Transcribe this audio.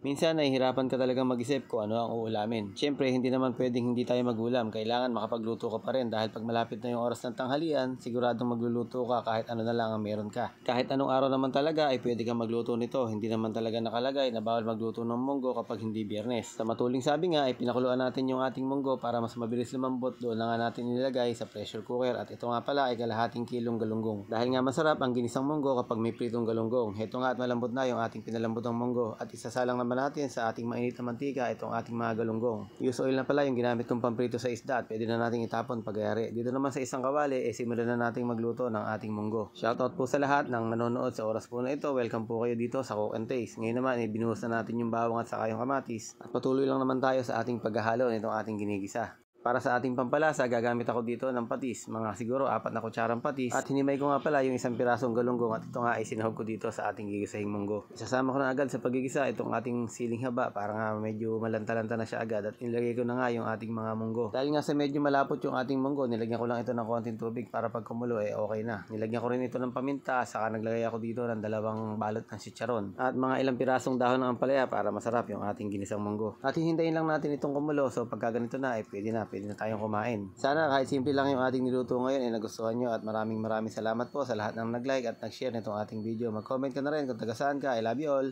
Minsan nahihirapan ka talagang mag-isip kung ano ang uulamin. Siyempre, hindi naman pwedeng hindi tayo magulam. Kailangan makapagluto ka pa rin dahil pag malapit na yung oras ng tanghalian, siguradong magluluto ka kahit ano na lang ang meron ka. Kahit anong araw naman talaga ay pwede kang magluto nito. Hindi naman talaga nakalagay na bawal magluto ng munggo kapag hindi Biyernes. Sa matuling sabi nga ay pinakuluan natin yung ating munggo para mas mabilis lumambot. Doon na nga natin nilagay sa pressure cooker at ito nga pala ay kalahating kilong galunggong. Dahil nga masarap ang ginisang munggo kapag may pritong galunggong. Heto nga at malambot na yung ating pinalambotang munggo at isasalang naman natin sa ating mainit na mantika itong ating mga galunggong. Use oil na pala yung ginamit kong pamprito sa isda at pwede na nating itapon pagyari. Dito naman sa isang kawali simulan na nating magluto ng ating munggo. Shoutout po sa lahat ng nanonood sa oras po na ito. Welcome po kayo dito sa Cook and Taste. Ngayon naman binuhos na natin yung bawang at saka yung kamatis at patuloy lang naman tayo sa ating paghahalo nitong ating ginigisa. Para sa ating pampalasa, gagamit ako dito ng patis, mga siguro 4 na kutsarang patis. At hinimay ko nga pala yung isang pirasong galunggong at ito nga ay sinahog ko dito sa ating gigisahing munggo. Isasama ko na agad sa paggigisa itong ating siling haba para nga medyo malanta-lanta na siya agad at nilagay ko na nga yung ating mga munggo. Dahil nga sa medyo malapot yung ating munggo, nilagyan ko lang ito ng konting tubig para pag kumulo okay na. Nilagyan ko rin ito ng paminta, saka naglagay ako dito ng 2 balot ng chicharon at mga ilang pirasong dahon ng ampalaya para masarap yung ating ginisang munggo. At hihintayin lang natin itong kumulo, so pagka ganito na pwede na tayong kumain. Sana kahit simple lang yung ating niluto ngayon ay nagustuhan nyo at maraming salamat po sa lahat ng nag-like at nag-share nitong ating video. Mag-comment ka na rin kung taga saan ka. I love you all!